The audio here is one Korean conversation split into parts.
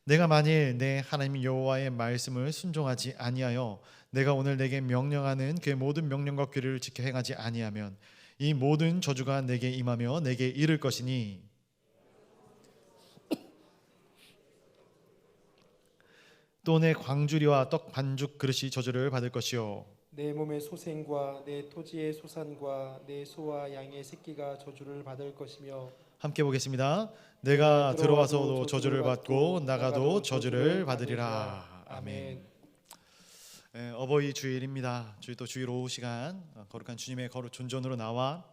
내가 만일 내 하나님 여호와의 말씀을 순종하지 아니하여 내가 오늘 내게 명령하는 그 모든 명령과 규례를 지켜 행하지 아니하면 이 모든 저주가 내게 임하며 내게 이를 것이니 또 내 광주리와 떡 반죽 그릇이 저주를 받을 것이요 내 몸의 소생과 내 토지의 소산과 내 소와 양의 새끼가 저주를 받을 것이며 함께 보겠습니다. 내가 들어와서도 저주를 받고 나가도 저주를 받으리라. 아멘. 어버이 주일입니다. 또 주일 오후 시간 거룩한 주님의 거룩 존전으로 나와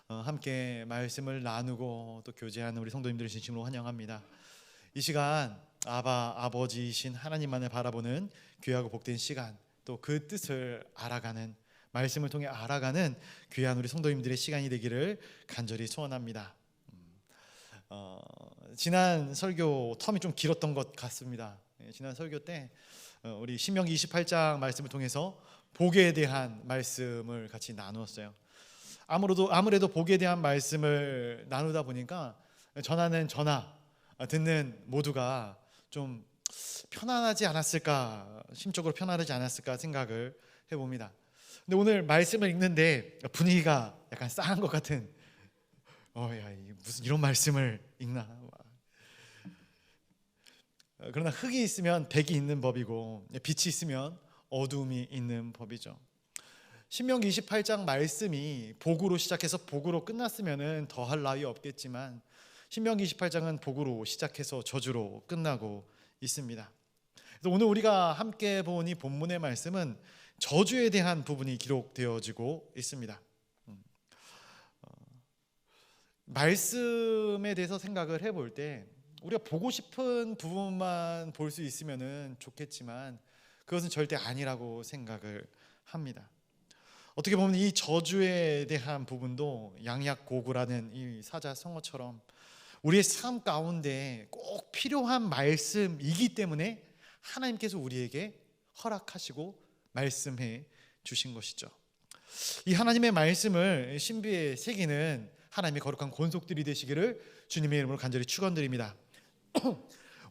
함께 말씀을 나누고 또 교제하는 우리 성도님들을 진심으로 환영합니다. 이 시간 아버지이신 하나님만을 바라보는 귀하고 복된 시간, 또 그 뜻을 알아가는, 말씀을 통해 알아가는 귀한 우리 성도님들의 시간이 되기를 간절히 소원합니다. 지난 설교 텀이 좀 길었던 것 같습니다. 지난 설교 때 우리 신명기 28장 말씀을 통해서 복에 대한 말씀을 같이 나누었어요. 아무래도 복에 대한 말씀을 나누다 보니까 전하는 전하, 듣는 모두가 좀 편안하지 않았을까, 심적으로 편안하지 않았을까 생각을 해봅니다. 근데 오늘 말씀을 읽는데 분위기가 약간 싸한 것 같은, 무슨 이런 말씀을 읽나. 그러나 흙이 있으면 백이 있는 법이고 빛이 있으면 어두움이 있는 법이죠. 신명기 28장 말씀이 복으로 시작해서 복으로 끝났으면 더할 나위 없겠지만 신명기 28장은 복으로 시작해서 저주로 끝나고 있습니다. 그래서 오늘 우리가 함께 본 이 본문의 말씀은 저주에 대한 부분이 기록되어지고 있습니다. 말씀에 대해서 생각을 해볼 때 우리가 보고 싶은 부분만 볼 수 있으면 좋겠지만 그것은 절대 아니라고 생각을 합니다. 어떻게 보면 이 저주에 대한 부분도 양약고구라는 이 사자성어처럼 우리의 삶 가운데 꼭 필요한 말씀이기 때문에 하나님께서 우리에게 허락하시고 말씀해 주신 것이죠. 이 하나님의 말씀을 신비에 새기는 하나님의 거룩한 권속들이 되시기를 주님의 이름으로 간절히 축원드립니다.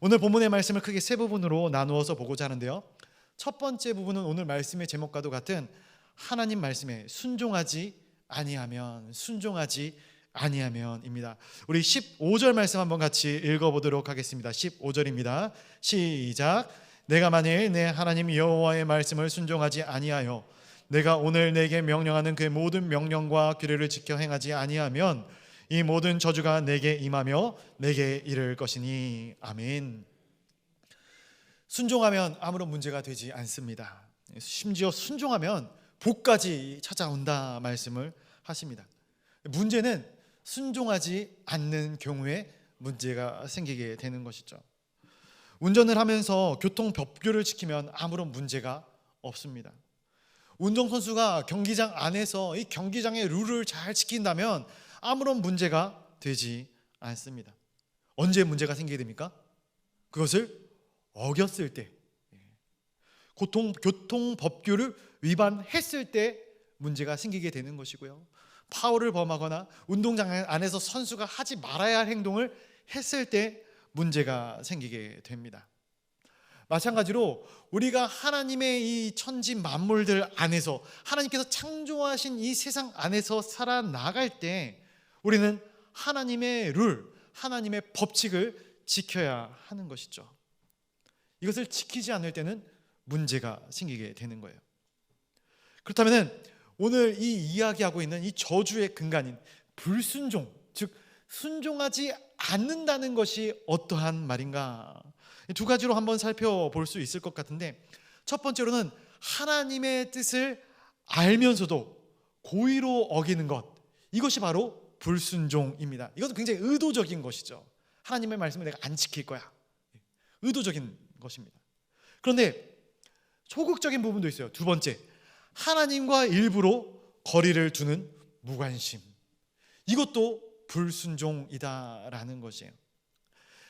오늘 본문의 말씀을 크게 세 부분으로 나누어서 보고자 하는데요. 첫 번째 부분은 오늘 말씀의 제목과도 같은 하나님 말씀에 순종하지 아니하면입니다. 우리 15절 말씀 한번 같이 읽어보도록 하겠습니다. 15절입니다. 시작. 내가 만일 내 하나님 여호와의 말씀을 순종하지 아니하여 내가 오늘 내게 명령하는 그 모든 명령과 규례를 지켜 행하지 아니하면 이 모든 저주가 내게 임하며 내게 이를 것이니. 아멘. 순종하면 아무런 문제가 되지 않습니다. 심지어 순종하면 복까지 찾아온다 말씀을 하십니다. 문제는 순종하지 않는 경우에 문제가 생기게 되는 것이죠. 운전을 하면서 교통 법규를 지키면 아무런 문제가 없습니다. 운동선수가 경기장 안에서 이 경기장의 룰을 잘 지킨다면 아무런 문제가 되지 않습니다. 언제 문제가 생기게 됩니까? 그것을 어겼을 때, 교통 법규를 위반했을 때 문제가 생기게 되는 것이고요. 파울을 범하거나 운동장 안에서 선수가 하지 말아야 할 행동을 했을 때 문제가 생기게 됩니다. 마찬가지로 우리가 하나님의 이 천지 만물들 안에서 하나님께서 창조하신 이 세상 안에서 살아나갈 때 우리는 하나님의 룰, 하나님의 법칙을 지켜야 하는 것이죠. 이것을 지키지 않을 때는 문제가 생기게 되는 거예요. 그렇다면 오늘 이 이야기하고 있는 이 저주의 근간인 불순종, 즉 순종하지 않는다는 것이 어떠한 말인가? 두 가지로 한번 살펴볼 수 있을 것 같은데, 첫 번째로는 하나님의 뜻을 알면서도 고의로 어기는 것, 이것이 바로 불순종입니다. 이것은 굉장히 의도적인 것이죠. 하나님의 말씀을 내가 안 지킬 거야, 의도적인 것입니다. 그런데 소극적인 부분도 있어요. 두 번째, 하나님과 일부러 거리를 두는 무관심, 이것도 불순종이다라는 것이에요.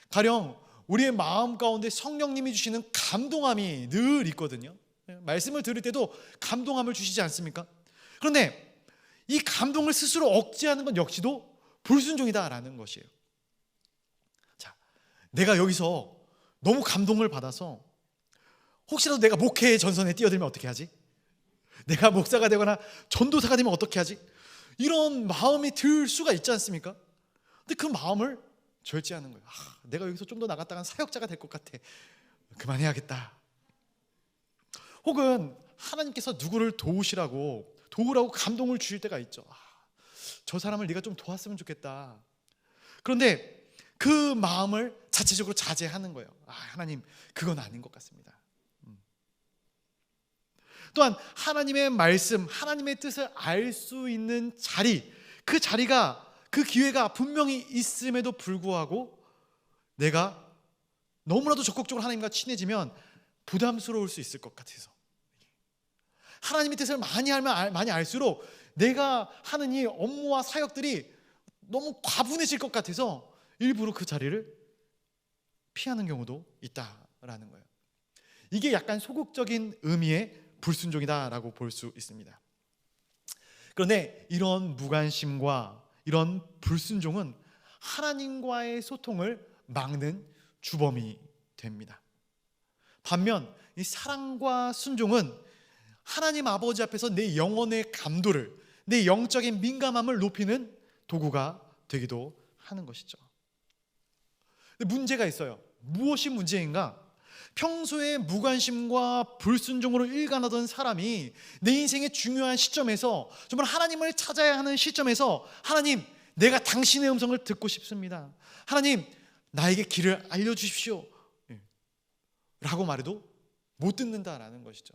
가령 우리의 마음 가운데 성령님이 주시는 감동함이 늘 있거든요. 말씀을 들을 때도 감동함을 주시지 않습니까? 그런데 이 감동을 스스로 억제하는 것 역시도 불순종이다라는 것이에요. 자, 내가 여기서 너무 감동을 받아서 혹시라도 내가 목회의 전선에 뛰어들면 어떻게 하지? 내가 목사가 되거나 전도사가 되면 어떻게 하지? 이런 마음이 들 수가 있지 않습니까? 근데 그 마음을 절제하는 거예요. 내가 여기서 좀 더 나갔다간 사역자가 될 것 같아. 그만해야겠다. 혹은 하나님께서 누구를 도우라고 감동을 주실 때가 있죠. 저 사람을 네가 좀 도왔으면 좋겠다. 그런데 그 마음을 자체적으로 자제하는 거예요. 하나님, 그건 아닌 것 같습니다. 또한 하나님의 말씀, 하나님의 뜻을 알 수 있는 자리, 그 자리가, 그 기회가 분명히 있음에도 불구하고 내가 너무나도 적극적으로 하나님과 친해지면 부담스러울 수 있을 것 같아서, 하나님의 뜻을 많이 알수록 내가 하는 이 업무와 사역들이 너무 과분해질 것 같아서 일부러 그 자리를 피하는 경우도 있다라는 거예요. 이게 약간 소극적인 의미의 불순종이다라고 볼 수 있습니다. 그런데 이런 무관심과 이런 불순종은 하나님과의 소통을 막는 주범이 됩니다. 반면 이 사랑과 순종은 하나님 아버지 앞에서 내 영혼의 감도를, 내 영적인 민감함을 높이는 도구가 되기도 하는 것이죠. 근데 문제가 있어요. 무엇이 문제인가? 평소에 무관심과 불순종으로 일관하던 사람이 내 인생의 중요한 시점에서, 정말 하나님을 찾아야 하는 시점에서, 하나님, 내가 당신의 음성을 듣고 싶습니다. 하나님, 나에게 길을 알려주십시오 라고 말해도 못 듣는다라는 것이죠.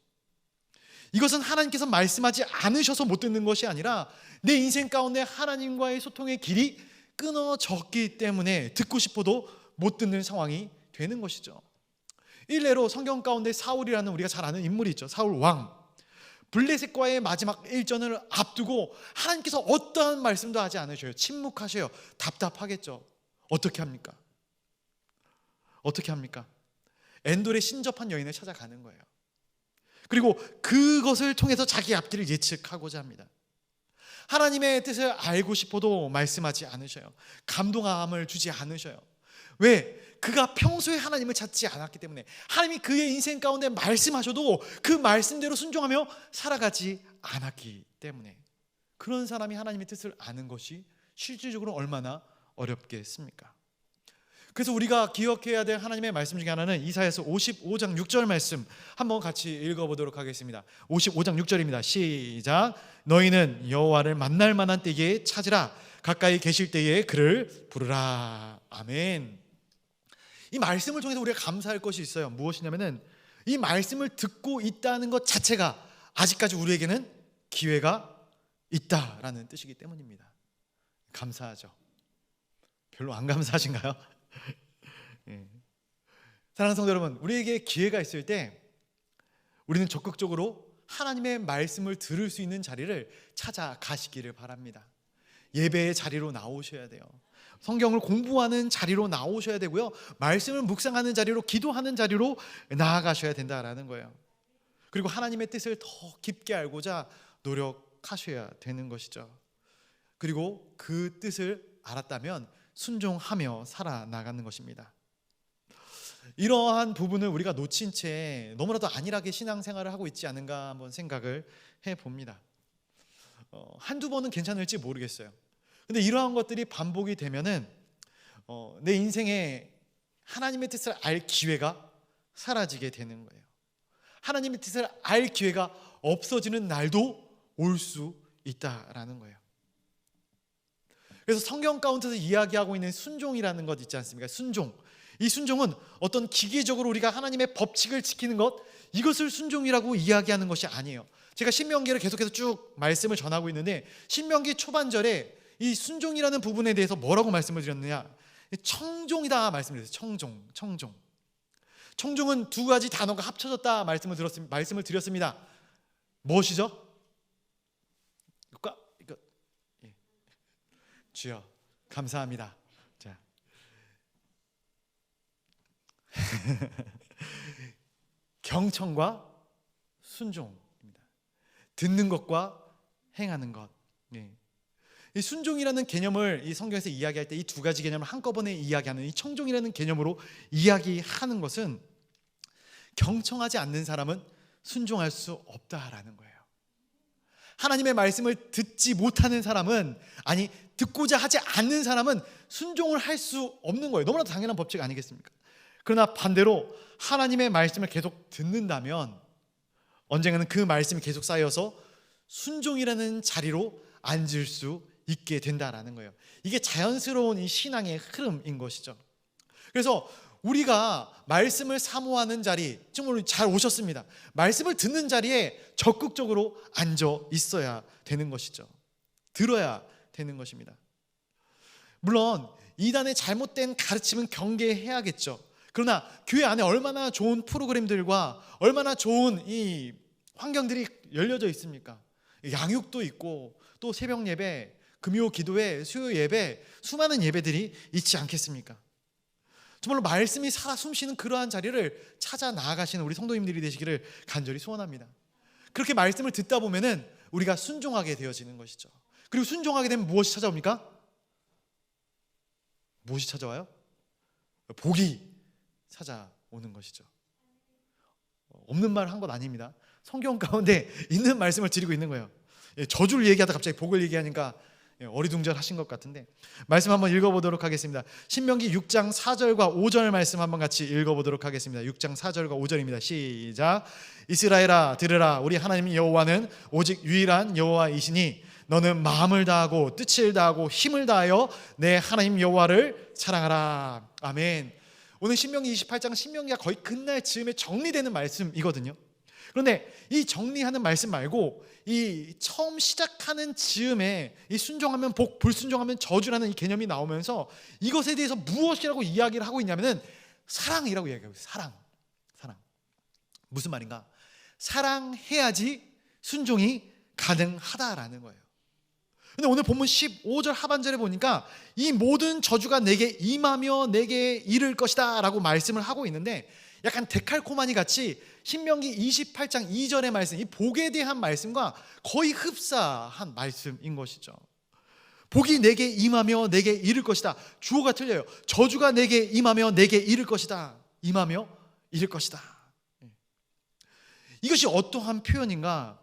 이것은 하나님께서 말씀하지 않으셔서 못 듣는 것이 아니라 내 인생 가운데 하나님과의 소통의 길이 끊어졌기 때문에 듣고 싶어도 못 듣는 상황이 되는 것이죠. 일례로 성경 가운데 사울이라는 우리가 잘 아는 인물이 있죠. 사울 왕. 블레셋과의 마지막 일전을 앞두고 하나님께서 어떠한 말씀도 하지 않으셔요. 침묵하셔요. 답답하겠죠. 어떻게 합니까? 엔돌에 신접한 여인을 찾아가는 거예요. 그리고 그것을 통해서 자기 앞길을 예측하고자 합니다. 하나님의 뜻을 알고 싶어도 말씀하지 않으셔요. 감동함을 주지 않으셔요. 왜? 그가 평소에 하나님을 찾지 않았기 때문에. 하나님이 그의 인생 가운데 말씀하셔도 그 말씀대로 순종하며 살아가지 않았기 때문에. 그런 사람이 하나님의 뜻을 아는 것이 실질적으로 얼마나 어렵겠습니까? 그래서 우리가 기억해야 될 하나님의 말씀 중에 하나는 이사야서 55장 6절 말씀 한번 같이 읽어보도록 하겠습니다. 55장 6절입니다. 시작. 너희는 여호와를 만날 만한 때에 찾으라. 가까이 계실 때에 그를 부르라. 아멘. 이 말씀을 통해서 우리가 감사할 것이 있어요. 무엇이냐면은 이 말씀을 듣고 있다는 것 자체가 아직까지 우리에게는 기회가 있다라는 뜻이기 때문입니다. 감사하죠. 별로 안 감사하신가요? 사랑하는 성도 여러분, 우리에게 기회가 있을 때 우리는 적극적으로 하나님의 말씀을 들을 수 있는 자리를 찾아가시기를 바랍니다. 예배의 자리로 나오셔야 돼요. 성경을 공부하는 자리로 나오셔야 되고요. 말씀을 묵상하는 자리로, 기도하는 자리로 나아가셔야 된다라는 거예요. 그리고 하나님의 뜻을 더 깊게 알고자 노력하셔야 되는 것이죠. 그리고 그 뜻을 알았다면 순종하며 살아나가는 것입니다. 이러한 부분을 우리가 놓친 채 너무나도 안일하게 신앙생활을 하고 있지 않은가 한번 생각을 해봅니다. 한두 번은 괜찮을지 모르겠어요. 근데 이러한 것들이 반복이 되면은 내 인생에 하나님의 뜻을 알 기회가 사라지게 되는 거예요. 하나님의 뜻을 알 기회가 없어지는 날도 올 수 있다라는 거예요. 그래서 성경 가운데서 이야기하고 있는 순종이라는 것 있지 않습니까? 순종. 이 순종은 어떤 기계적으로 우리가 하나님의 법칙을 지키는 것, 이것을 순종이라고 이야기하는 것이 아니에요. 제가 신명기를 계속해서 쭉 말씀을 전하고 있는데 신명기 초반절에 이 순종이라는 부분에 대해서 뭐라고 말씀을 드렸느냐? 청종이다 말씀을 드렸어요. 청종은 두 가지 단어가 합쳐졌다 말씀을 드렸습니다. 무엇이죠? 주여 감사합니다. 자, 경청과 순종입니다. 듣는 것과 행하는 것. 이 순종이라는 개념을 이 성경에서 이야기할 때 이 두 가지 개념을 한꺼번에 이야기하는 이 청종이라는 개념으로 이야기하는 것은 경청하지 않는 사람은 순종할 수 없다라는 거예요. 하나님의 말씀을 듣지 못하는 사람은, 아니 듣고자 하지 않는 사람은 순종을 할 수 없는 거예요. 너무나 당연한 법칙 아니겠습니까? 그러나 반대로 하나님의 말씀을 계속 듣는다면 언젠가는 그 말씀이 계속 쌓여서 순종이라는 자리로 앉을 수 있게 된다라는 거예요. 이게 자연스러운 이 신앙의 흐름인 것이죠. 그래서 우리가 말씀을 사모하는 자리, 정말 잘 오셨습니다. 말씀을 듣는 자리에 적극적으로 앉아 있어야 되는 것이죠. 들어야 되는 것입니다. 물론 이단의 잘못된 가르침은 경계해야겠죠. 그러나 교회 안에 얼마나 좋은 프로그램들과 얼마나 좋은 이 환경들이 열려져 있습니까? 양육도 있고 또 새벽 예배, 금요 기도회, 수요 예배, 수많은 예배들이 있지 않겠습니까? 정말로 말씀이 살아 숨쉬는 그러한 자리를 찾아 나아가시는 우리 성도님들이 되시기를 간절히 소원합니다. 그렇게 말씀을 듣다 보면은 우리가 순종하게 되어지는 것이죠. 그리고 순종하게 되면 무엇이 찾아옵니까? 무엇이 찾아와요? 복이 찾아오는 것이죠. 없는 말 한 것 아닙니다. 성경 가운데 있는 말씀을 드리고 있는 거예요. 저주를 얘기하다 갑자기 복을 얘기하니까 어리둥절하신 것 같은데, 말씀 한번 읽어보도록 하겠습니다. 신명기 6장 4절과 5절 말씀 한번 같이 읽어보도록 하겠습니다. 6장 4절과 5절입니다. 시작. 이스라엘아 들으라. 우리 하나님 여호와는 오직 유일한 여호와이시니 너는 마음을 다하고 뜻을 다하고 힘을 다하여 내 하나님 여호와를 사랑하라. 아멘. 오늘 신명기 28장, 신명기가 거의 끝날 즈음에 정리되는 말씀이거든요. 그런데 이 정리하는 말씀 말고 이 처음 시작하는 즈음에 이 순종하면 복, 불순종하면 저주라는 이 개념이 나오면서 이것에 대해서 무엇이라고 이야기를 하고 있냐면은 사랑이라고 이야기하고 있어요. 사랑. 무슨 말인가? 사랑해야지 순종이 가능하다라는 거예요. 근데 오늘 본문 15절 하반절에 보니까 이 모든 저주가 내게 임하며 내게 이를 것이다 라고 말씀을 하고 있는데, 약간 데칼코마니 같이 신명기 28장 2절의 말씀, 이 복에 대한 말씀과 거의 흡사한 말씀인 것이죠. 복이 내게 임하며 내게 이를 것이다. 주어가 틀려요. 저주가 내게 임하며 내게 이를 것이다. 임하며 이를 것이다. 이것이 어떠한 표현인가?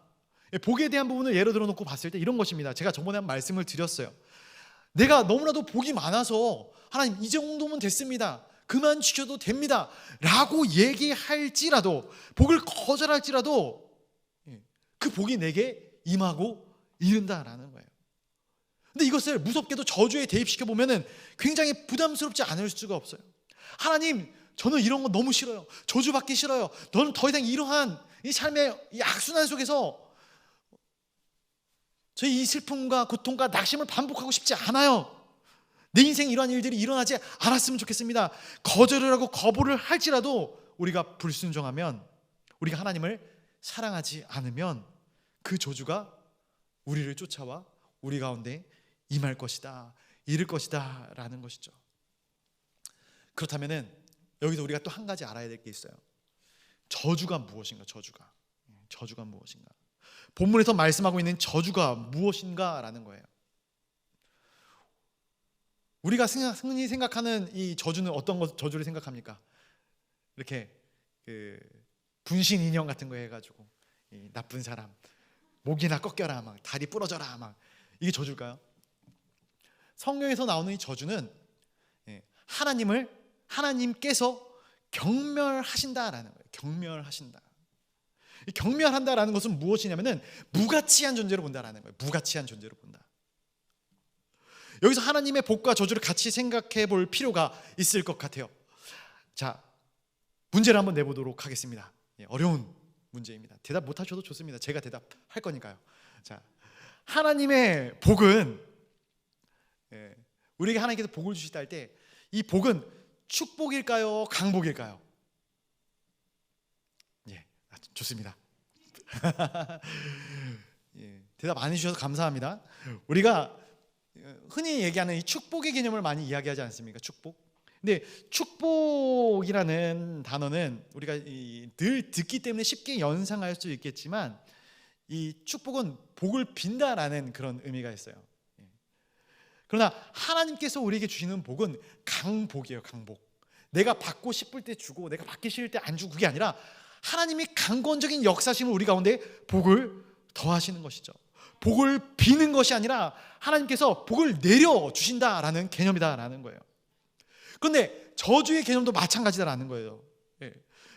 복에 대한 부분을 예로 들어놓고 봤을 때 이런 것입니다. 제가 저번에 한 말씀을 드렸어요. 내가 너무나도 복이 많아서 하나님 이 정도면 됐습니다, 그만 주셔도 됩니다 라고 얘기할지라도, 복을 거절할지라도 그 복이 내게 임하고 이른다라는 거예요. 근데 이것을 무섭게도 저주에 대입시켜 보면은 굉장히 부담스럽지 않을 수가 없어요. 하나님, 저는 이런 거 너무 싫어요. 저주받기 싫어요. 너는 더 이상 이러한 이 삶의 이 악순환 속에서 저희 이 슬픔과 고통과 낙심을 반복하고 싶지 않아요. 내 인생에 이러한 일들이 일어나지 않았으면 좋겠습니다. 거절을 하고 거부를 할지라도 우리가 불순종하면, 우리가 하나님을 사랑하지 않으면 그 저주가 우리를 쫓아와 우리 가운데 임할 것이다, 이를 것이다 라는 것이죠. 그렇다면 여기서 우리가 또 한 가지 알아야 될 게 있어요. 저주가 무엇인가? 저주가 무엇인가? 본문에서 말씀하고 있는 저주가 무엇인가 라는 거예요. 우리가 흔히 생각하는 이 저주는 어떤 저주를 생각합니까? 이렇게 분신 인형 같은 거 해가지고 나쁜 사람, 목이나 꺾여라, 막 다리 부러져라, 막 이게 저주일까요? 성경에서 나오는 이 저주는 하나님께서 경멸하신다라는 거예요. 경멸하신다. 경멸한다라는 것은 무엇이냐면은 무가치한 존재로 본다라는 거예요. 무가치한 존재로 본다. 여기서 하나님의 복과 저주를 같이 생각해 볼 필요가 있을 것 같아요. 자, 문제를 한번 내보도록 하겠습니다. 어려운 문제입니다. 대답 못 하셔도 좋습니다. 제가 대답할 거니까요. 자, 하나님의 복은, 우리에게 하나님께서 복을 주시다 할 때 이 복은 축복일까요? 강복일까요? 좋습니다. 대답 안 해주셔서 감사합니다. 우리가 흔히 얘기하는 이 축복의 개념을 많이 이야기하지 않습니까? 축복. 근데 축복이라는 단어는 우리가 늘 듣기 때문에 쉽게 연상할 수 있겠지만, 이 축복은 복을 빈다라는 그런 의미가 있어요. 그러나 하나님께서 우리에게 주시는 복은 강복이에요. 강복. 내가 받고 싶을 때 주고 내가 받기 싫을 때 안 주고, 그게 아니라 하나님이 강권적인 역사심을 우리 가운데 복을 더하시는 것이죠. 복을 비는 것이 아니라 하나님께서 복을 내려주신다라는 개념이다라는 거예요. 그런데 저주의 개념도 마찬가지다라는 거예요.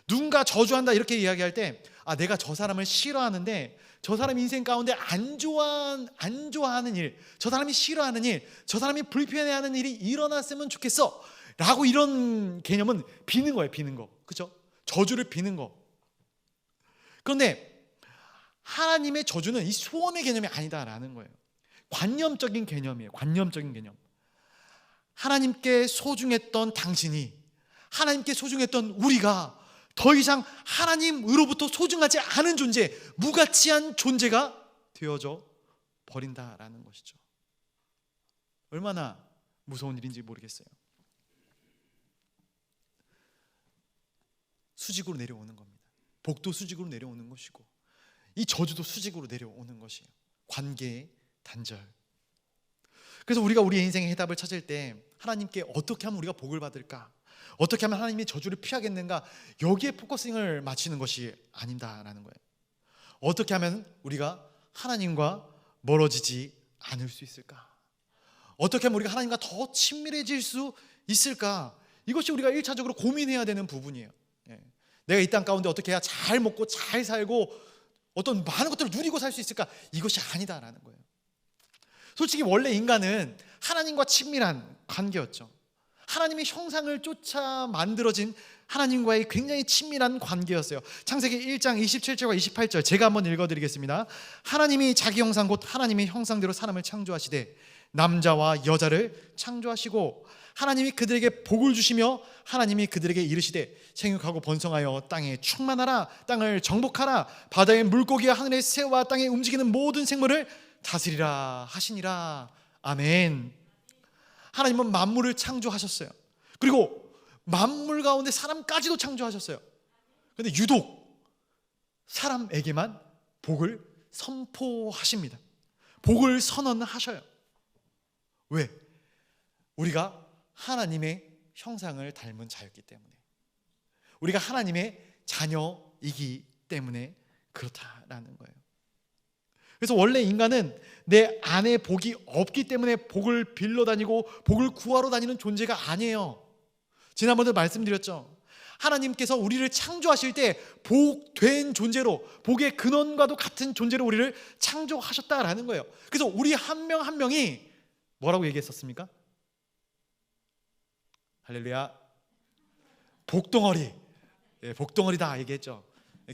누군가 저주한다 이렇게 이야기할 때, 내가 저 사람을 싫어하는데 저 사람 인생 가운데 안 좋아하는 일, 저 사람이 싫어하는 일, 저 사람이 불편해하는 일이 일어났으면 좋겠어 라고, 이런 개념은 비는 거예요. 비는 거. 그렇죠? 저주를 비는 거. 그런데 하나님의 저주는 이 소원의 개념이 아니다라는 거예요. 관념적인 개념이에요. 관념적인 개념. 하나님께 소중했던 당신이, 하나님께 소중했던 우리가 더 이상 하나님으로부터 소중하지 않은 존재, 무가치한 존재가 되어져 버린다라는 것이죠. 얼마나 무서운 일인지 모르겠어요. 수직으로 내려오는 겁니다. 복도 수직으로 내려오는 것이고, 이 저주도 수직으로 내려오는 것이에요. 관계의 단절. 그래서 우리가 우리의 인생의 해답을 찾을 때 하나님께 어떻게 하면 우리가 복을 받을까, 어떻게 하면 하나님의 저주를 피하겠는가, 여기에 포커싱을 맞추는 것이 아닌다라는 거예요. 어떻게 하면 우리가 하나님과 멀어지지 않을 수 있을까, 어떻게 하면 우리가 하나님과 더 친밀해질 수 있을까, 이것이 우리가 1차적으로 고민해야 되는 부분이에요. 내가 이 땅 가운데 어떻게 해야 잘 먹고 잘 살고 어떤 많은 것들을 누리고 살 수 있을까, 이것이 아니다라는 거예요. 솔직히 원래 인간은 하나님과 친밀한 관계였죠. 하나님의 형상을 쫓아 만들어진 하나님과의 굉장히 친밀한 관계였어요. 창세기 1장 27절과 28절 제가 한번 읽어드리겠습니다. 하나님이 자기 형상 곧 하나님의 형상대로 사람을 창조하시되 남자와 여자를 창조하시고 하나님이 그들에게 복을 주시며 하나님이 그들에게 이르시되 생육하고 번성하여 땅에 충만하라, 땅을 정복하라, 바다의 물고기와 하늘의 새와 땅에 움직이는 모든 생물을 다스리라 하시니라. 아멘. 하나님은 만물을 창조하셨어요. 그리고 만물 가운데 사람까지도 창조하셨어요. 그런데 유독 사람에게만 복을 선포하십니다. 복을 선언하셔요. 왜? 우리가 하나님의 형상을 닮은 자였기 때문에, 우리가 하나님의 자녀이기 때문에 그렇다라는 거예요. 그래서 원래 인간은 내 안에 복이 없기 때문에 복을 빌러 다니고 복을 구하러 다니는 존재가 아니에요. 지난번에 말씀드렸죠. 하나님께서 우리를 창조하실 때 복된 존재로, 복의 근원과도 같은 존재로 우리를 창조하셨다라는 거예요. 그래서 우리 한 명 한 명이 뭐라고 얘기했었습니까? 할렐루야. 복덩어리. 복덩어리다 얘기했죠.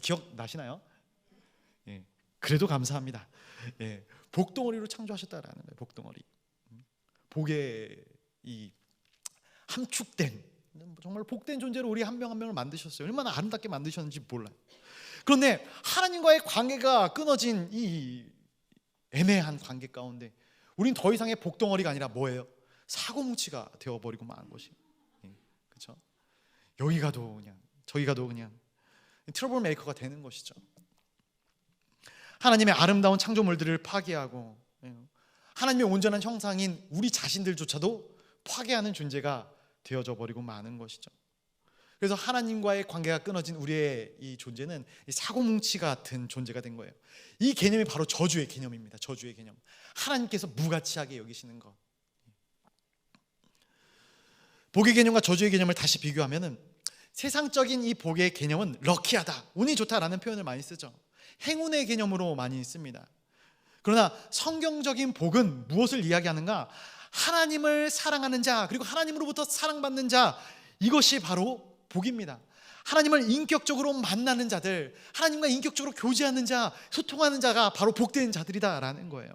기억나시나요? 그래도 감사합니다. 복덩어리로 창조하셨다라는 거예요. 복덩어리. 복의 이 함축된, 정말 복된 존재로 우리 한 명 한 명을 만드셨어요. 얼마나 아름답게 만드셨는지 몰라요. 그런데 하나님과의 관계가 끊어진 이 애매한 관계 가운데 우린 더 이상의 복덩어리가 아니라 뭐예요? 사고뭉치가 되어버리고 만 것이. 그렇죠? 여기 가도 그냥 저기 가도 그냥 트러블 메이커가 되는 것이죠. 하나님의 아름다운 창조물들을 파괴하고 하나님의 온전한 형상인 우리 자신들조차도 파괴하는 존재가 되어져 버리고 마는 것이죠. 그래서 하나님과의 관계가 끊어진 우리의 이 존재는 사고뭉치 같은 존재가 된 거예요. 이 개념이 바로 저주의 개념입니다. 저주의 개념. 하나님께서 무가치하게 여기시는 것. 복의 개념과 저주의 개념을 다시 비교하면은 세상적인 이 복의 개념은 럭키하다, 운이 좋다라는 표현을 많이 쓰죠. 행운의 개념으로 많이 씁니다. 그러나 성경적인 복은 무엇을 이야기하는가? 하나님을 사랑하는 자, 그리고 하나님으로부터 사랑받는 자, 이것이 바로 복입니다. 하나님을 인격적으로 만나는 자들, 하나님과 인격적으로 교제하는 자, 소통하는 자가 바로 복된 자들이다라는 거예요.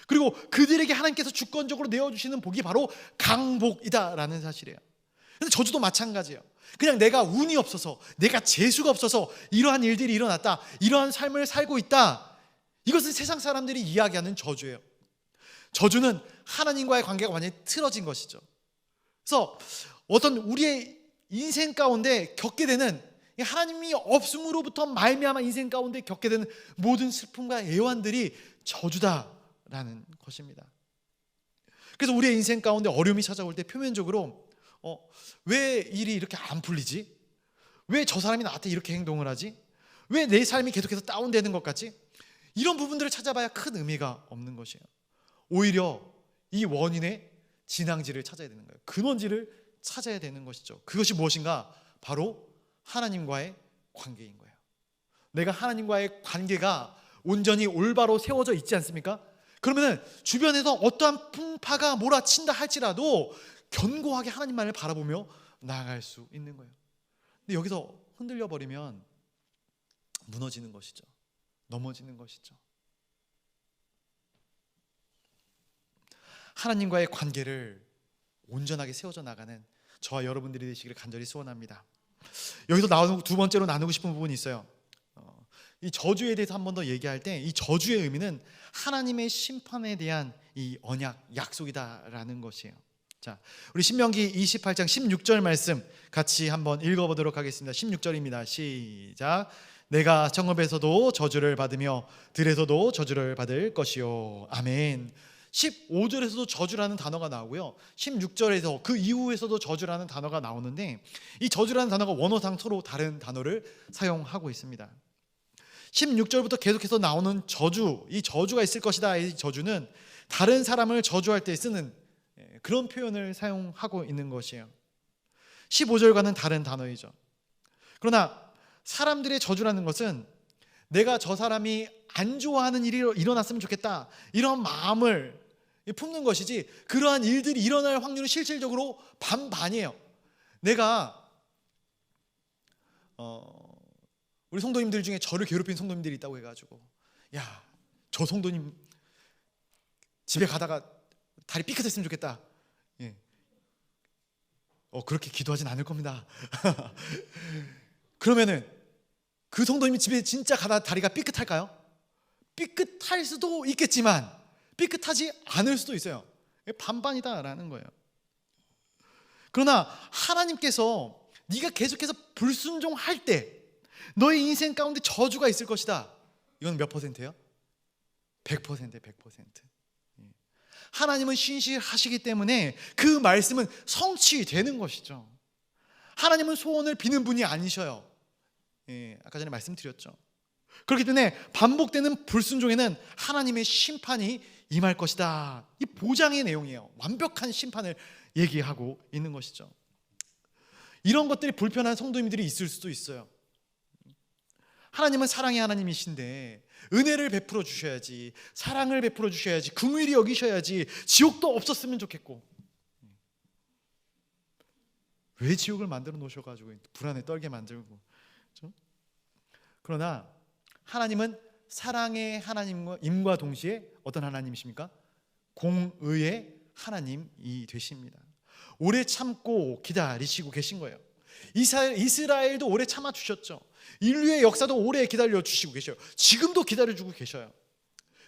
그리고 그들에게 하나님께서 주권적으로 내어주시는 복이 바로 강복이다라는 사실이에요. 근데 저주도 마찬가지예요. 그냥 내가 운이 없어서, 내가 재수가 없어서 이러한 일들이 일어났다, 이러한 삶을 살고 있다, 이것은 세상 사람들이 이야기하는 저주예요. 저주는 하나님과의 관계가 완전히 틀어진 것이죠. 그래서 어떤 우리의 인생 가운데 겪게 되는, 하나님이 없음으로부터 말미암아 인생 가운데 겪게 되는 모든 슬픔과 애환들이 저주다라는 것입니다. 그래서 우리의 인생 가운데 어려움이 찾아올 때 표면적으로 왜 일이 이렇게 안 풀리지? 왜 저 사람이 나한테 이렇게 행동을 하지? 왜 내 삶이 계속해서 다운되는 것 같지? 이런 부분들을 찾아봐야 큰 의미가 없는 것이에요. 오히려 이 원인의 진앙지를 찾아야 되는 거예요. 근원지를 찾아야 되는 것이죠. 그것이 무엇인가? 바로 하나님과의 관계인 거예요. 내가 하나님과의 관계가 온전히 올바로 세워져 있지 않습니까? 그러면 주변에서 어떠한 풍파가 몰아친다 할지라도 견고하게 하나님만을 바라보며 나아갈 수 있는 거예요. 근데 여기서 흔들려 버리면 무너지는 것이죠. 넘어지는 것이죠. 하나님과의 관계를 온전하게 세워져 나가는 저와 여러분들이 되시기를 간절히 소원합니다. 여기서 두 번째로 나누고 싶은 부분이 있어요. 이 저주에 대해서 한 번 더 얘기할 때 이 저주의 의미는 하나님의 심판에 대한 이 언약, 약속이다라는 것이에요. 자, 우리 신명기 28장 16절 말씀 같이 한번 읽어보도록 하겠습니다. 16절입니다. 시작. 내가 성읍에서도 저주를 받으며 들에서도 저주를 받을 것이요. 아멘. 15절에서도 저주라는 단어가 나오고요. 16절에서 그 이후에서도 저주라는 단어가 나오는데 이 저주라는 단어가 원어상 서로 다른 단어를 사용하고 있습니다. 16절부터 계속해서 나오는 저주, 이 저주가 있을 것이다. 이 저주는 다른 사람을 저주할 때 쓰는 그런 표현을 사용하고 있는 것이에요. 15절과는 다른 단어이죠. 그러나 사람들의 저주라는 것은 내가 저 사람이 안 좋아하는 일이 일어났으면 좋겠다 이런 마음을 품는 것이지 그러한 일들이 일어날 확률은 실질적으로 반반이에요. 내가 우리 성도님들 중에 저를 괴롭힌 성도님들이 있다고 해가지고 야, 저 성도님 집에 가다가 다리 삐끗했으면 좋겠다. 예. 그렇게 기도하진 않을 겁니다. 그러면은 그 성도님이 집에 진짜 가다 다리가 삐끗할까요? 삐끗할 수도 있겠지만 삐끗하지 않을 수도 있어요. 반반이다라는 거예요. 그러나 하나님께서 네가 계속해서 불순종할 때 너의 인생 가운데 저주가 있을 것이다. 이건 몇 퍼센트예요? 100%, 100%. 하나님은 신실하시기 때문에 그 말씀은 성취되는 것이죠. 하나님은 소원을 비는 분이 아니셔요. 아까 전에 말씀드렸죠. 그렇기 때문에 반복되는 불순종에는 하나님의 심판이 임할 것이다. 이 보장의 내용이에요. 완벽한 심판을 얘기하고 있는 것이죠. 이런 것들이 불편한 성도님들이 있을 수도 있어요. 하나님은 사랑의 하나님이신데 은혜를 베풀어 주셔야지, 사랑을 베풀어 주셔야지, 긍휼히 여기셔야지 지옥도 없었으면 좋겠고 왜 지옥을 만들어 놓으셔가지고 불안에 떨게 만들고. 그렇죠? 그러나 하나님은 사랑의 하나님과 동시에 어떤 하나님이십니까? 공의의 하나님이 되십니다. 오래 참고 기다리시고 계신 거예요. 이스라엘도 오래 참아주셨죠. 인류의 역사도 오래 기다려주시고 계셔요. 지금도 기다려주고 계셔요.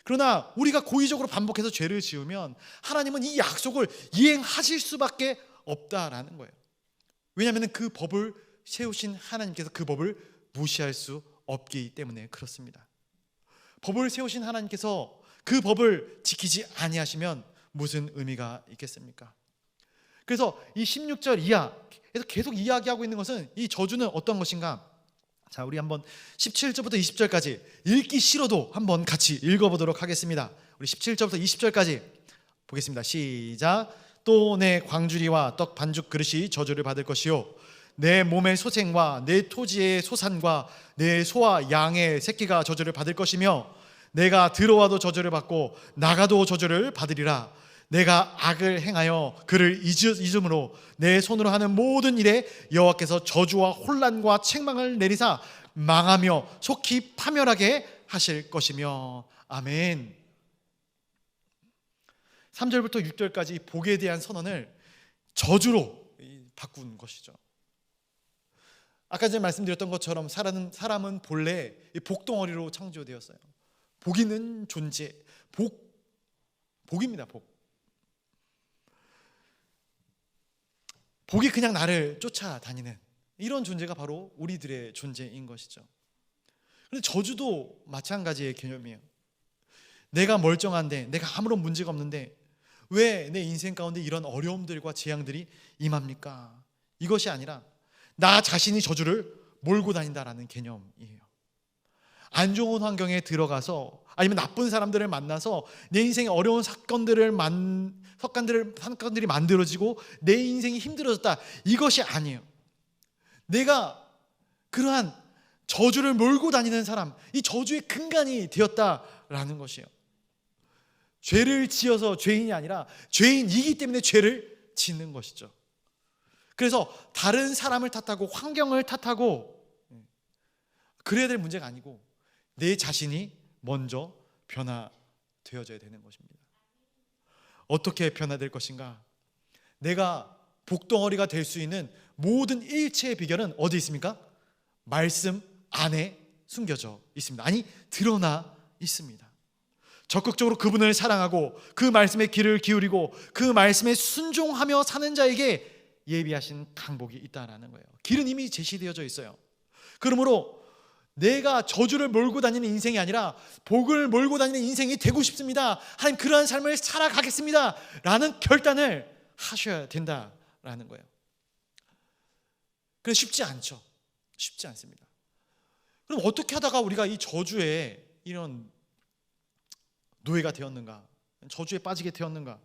그러나 우리가 고의적으로 반복해서 죄를 지으면 하나님은 이 약속을 이행하실 수밖에 없다라는 거예요. 왜냐하면 그 법을 세우신 하나님께서 그 법을 무시할 수 없기 때문에 그렇습니다. 법을 세우신 하나님께서 그 법을 지키지 아니하시면 무슨 의미가 있겠습니까? 그래서 이 16절 이하에서 계속 이야기하고 있는 것은 이 저주는 어떤 것인가? 자, 우리 한번 17절부터 20절까지 읽기 싫어도 한번 같이 읽어보도록 하겠습니다. 우리 17절부터 20절까지 보겠습니다. 시작. 또 내 광주리와 떡 반죽 그릇이 저주를 받을 것이요 내 몸의 소생과 내 토지의 소산과 내 소와 양의 새끼가 저주를 받을 것이며 내가 들어와도 저주를 받고 나가도 저주를 받으리라. 내가 악을 행하여 그를 잊음으로 내 손으로 하는 모든 일에 여호와께서 저주와 혼란과 책망을 내리사 망하며 속히 파멸하게 하실 것이며. 아멘. 3절부터 6절까지 복에 대한 선언을 저주로 바꾼 것이죠. 아까 전에 말씀드렸던 것처럼 사람은 본래 복덩어리로 창조되었어요. 복 있는 존재, 복입니다. 복이 그냥 나를 쫓아다니는 이런 존재가 바로 우리들의 존재인 것이죠. 그런데 저주도 마찬가지의 개념이에요. 내가 멀쩡한데, 내가 아무런 문제가 없는데 왜 내 인생 가운데 이런 어려움들과 재앙들이 임합니까? 이것이 아니라 나 자신이 저주를 몰고 다닌다라는 개념이에요. 안 좋은 환경에 들어가서 아니면 나쁜 사람들을 만나서 내 인생에 어려운 사건들이 만들어지고 내 인생이 힘들어졌다, 이것이 아니에요. 내가 그러한 저주를 몰고 다니는 사람, 이 저주의 근간이 되었다라는 것이에요. 죄를 지어서 죄인이 아니라 죄인이기 때문에 죄를 짓는 것이죠. 그래서 다른 사람을 탓하고 환경을 탓하고 그래야 될 문제가 아니고 내 자신이 먼저 변화되어져야 되는 것입니다. 어떻게 변화될 것인가? 내가 복덩어리가 될 수 있는 모든 일체의 비결은 어디 있습니까? 말씀 안에 숨겨져 있습니다. 아니, 드러나 있습니다. 적극적으로 그분을 사랑하고 그 말씀에 귀를 기울이고 그 말씀에 순종하며 사는 자에게 예비하신 강복이 있다라는 거예요. 길은 이미 제시되어져 있어요. 그러므로 내가 저주를 몰고 다니는 인생이 아니라 복을 몰고 다니는 인생이 되고 싶습니다, 하나님 그러한 삶을 살아가겠습니다 라는 결단을 하셔야 된다라는 거예요. 그래서 쉽지 않죠. 쉽지 않습니다. 그럼 어떻게 하다가 우리가 이 저주에 이런 노예가 되었는가, 저주에 빠지게 되었는가?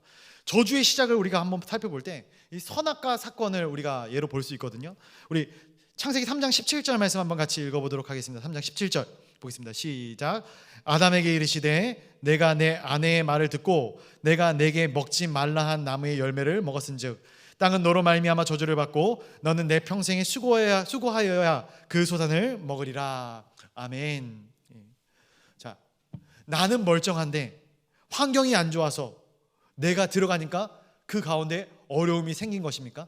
저주의 시작을 우리가 한번 살펴볼 때 이 선악과 사건을 우리가 예로 볼 수 있거든요. 우리 창세기 3장 17절 말씀 한번 같이 읽어보도록 하겠습니다. 3장 17절 보겠습니다. 시작. 아담에게 이르시되 내가 내 아내의 말을 듣고 내가 내게 먹지 말라 한 나무의 열매를 먹었은즉 땅은 너로 말미암아 저주를 받고 너는 내 평생에 수고하여야 그 소산을 먹으리라. 아멘. 자, 나는 멀쩡한데 환경이 안 좋아서 내가 들어가니까 그 가운데 어려움이 생긴 것입니까?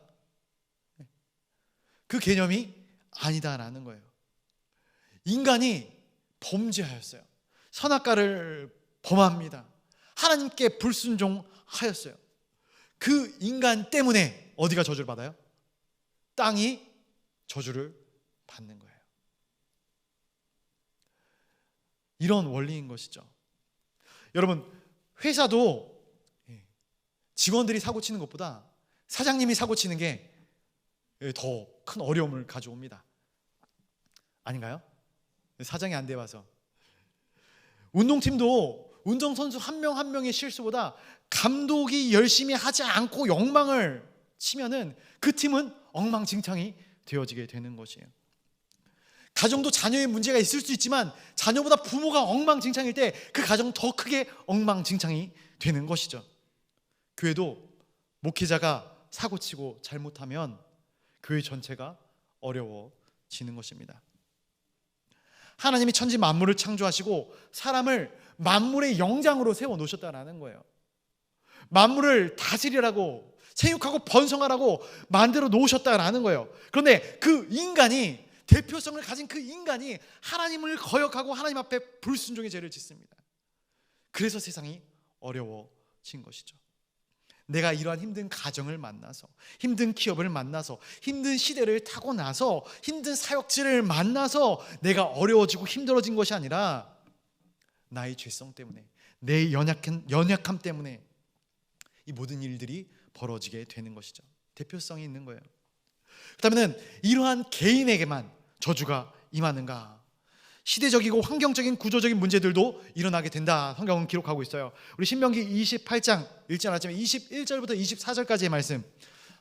그 개념이 아니다라는 거예요. 인간이 범죄하였어요. 선악과를 범합니다. 하나님께 불순종하였어요. 그 인간 때문에 어디가 저주를 받아요? 땅이 저주를 받는 거예요. 이런 원리인 것이죠. 여러분, 회사도 직원들이 사고 치는 것보다 사장님이 사고 치는 게 더 큰 어려움을 가져옵니다. 아닌가요? 사장이 안 돼봐서. 운동팀도 운동선수 한 명 한 명의 실수보다 감독이 열심히 하지 않고 엉망을 치면은 그 팀은 엉망진창이 되어지게 되는 것이에요. 가정도 자녀의 문제가 있을 수 있지만 자녀보다 부모가 엉망진창일 때 그 가정 더 크게 엉망진창이 되는 것이죠. 교회도 목회자가 사고치고 잘못하면 교회 전체가 어려워지는 것입니다. 하나님이 천지 만물을 창조하시고 사람을 만물의 영장으로 세워놓으셨다는 거예요. 만물을 다스리라고, 생육하고 번성하라고 만들어 놓으셨다는 거예요. 그런데 그 인간이, 대표성을 가진 그 인간이 하나님을 거역하고 하나님 앞에 불순종의 죄를 짓습니다. 그래서 세상이 어려워진 것이죠. 내가 이러한 힘든 가정을 만나서, 힘든 기업을 만나서, 힘든 시대를 타고 나서, 힘든 사역지를 만나서 내가 어려워지고 힘들어진 것이 아니라 나의 죄성 때문에, 내 연약함 때문에 이 모든 일들이 벌어지게 되는 것이죠. 대표성이 있는 거예요. 그렇다면 이러한 개인에게만 저주가 임하는가? 시대적이고 환경적인 구조적인 문제들도 일어나게 된다, 성경은 기록하고 있어요. 우리 신명기 28장 읽지 않았지만 21절부터 24절까지의 말씀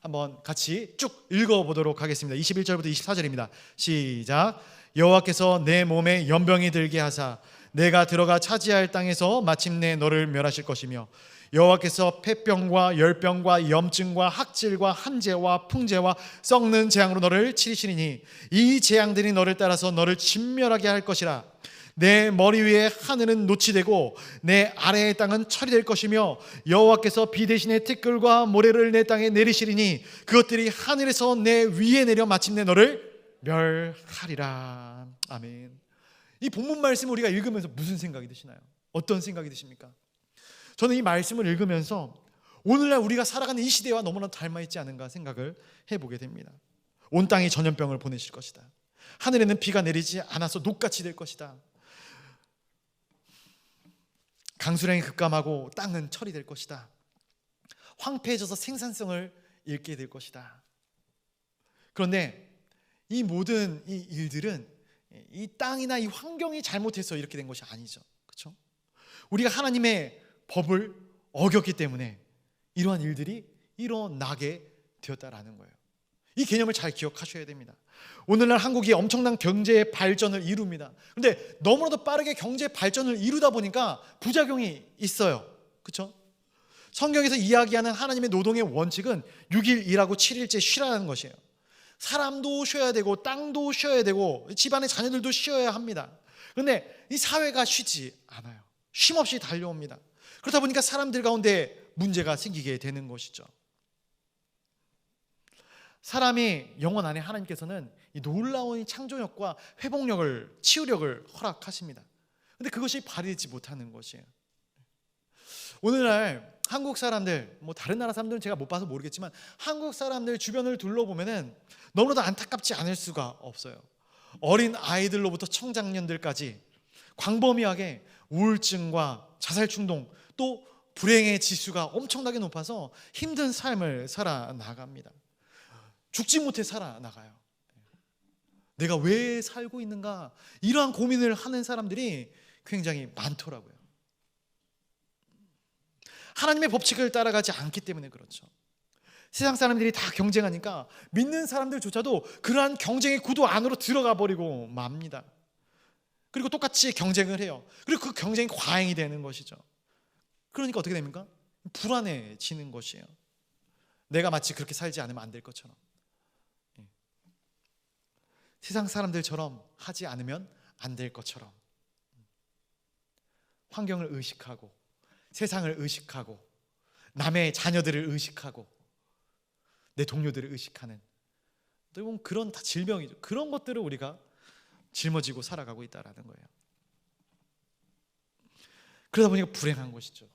한번 같이 쭉 읽어보도록 하겠습니다. 21절부터 24절입니다. 시작. 여호와께서 내 몸에 연병이 들게 하사 내가 들어가 차지할 땅에서 마침내 너를 멸하실 것이며 여호와께서 폐병과 열병과 염증과 학질과 한재와 풍재와 썩는 재앙으로 너를 치리시리니 이 재앙들이 너를 따라서 너를 진멸하게 할 것이라. 내 머리 위에 하늘은 노치되고 내 아래의 땅은 처리될 것이며 여호와께서 비 대신에 티끌과 모래를 내 땅에 내리시리니 그것들이 하늘에서 내 위에 내려 마침내 너를 멸하리라. 아멘. 이 본문 말씀 우리가 읽으면서 무슨 생각이 드시나요? 어떤 생각이 드십니까? 저는 이 말씀을 읽으면서 오늘날 우리가 살아가는 이 시대와 너무나 닮아있지 않은가 생각을 해보게 됩니다. 온 땅이 전염병을 보내실 것이다. 하늘에는 비가 내리지 않아서 녹같이 될 것이다. 강수량이 급감하고 땅은 처리될 것이다. 황폐해져서 생산성을 잃게 될 것이다. 그런데 이 모든 이 일들은 이 땅이나 이 환경이 잘못해서 이렇게 된 것이 아니죠. 그렇죠? 우리가 하나님의 법을 어겼기 때문에 이러한 일들이 일어나게 되었다라는 거예요. 이 개념을 잘 기억하셔야 됩니다. 오늘날 한국이 엄청난 경제 발전을 이룹니다. 그런데 너무나도 빠르게 경제 발전을 이루다 보니까 부작용이 있어요. 그렇죠? 성경에서 이야기하는 하나님의 노동의 원칙은 6일 일하고 7일째 쉬라는 것이에요. 사람도 쉬어야 되고 땅도 쉬어야 되고 집안의 자녀들도 쉬어야 합니다. 그런데 이 사회가 쉬지 않아요. 쉼없이 달려옵니다. 그렇다 보니까 사람들 가운데 문제가 생기게 되는 것이죠. 사람이 영혼 안에 하나님께서는 이 놀라운 창조력과 회복력을, 치유력을 허락하십니다. 그런데 그것이 발휘되지 못하는 것이에요. 오늘날 한국 사람들, 다른 나라 사람들은 제가 못 봐서 모르겠지만 한국 사람들 주변을 둘러보면은 너무나도 안타깝지 않을 수가 없어요. 어린 아이들로부터 청장년들까지 광범위하게 우울증과 자살 충동, 또 불행의 지수가 엄청나게 높아서 힘든 삶을 살아나갑니다. 죽지 못해 살아나가요. 내가 왜 살고 있는가, 이러한 고민을 하는 사람들이 굉장히 많더라고요. 하나님의 법칙을 따라가지 않기 때문에 그렇죠. 세상 사람들이 다 경쟁하니까 믿는 사람들조차도 그러한 경쟁의 구도 안으로 들어가 버리고 맙니다. 그리고 똑같이 경쟁을 해요. 그리고 그 경쟁이 과잉이 되는 것이죠. 그러니까 어떻게 됩니까? 불안해지는 것이에요. 내가 마치 그렇게 살지 않으면 안 될 것처럼, 세상 사람들처럼 하지 않으면 안 될 것처럼, 환경을 의식하고 세상을 의식하고 남의 자녀들을 의식하고 내 동료들을 의식하는, 어떻게 보면 그런 다 질병이죠. 그런 것들을 우리가 짊어지고 살아가고 있다는 거예요. 그러다 보니까 불행한 것이죠.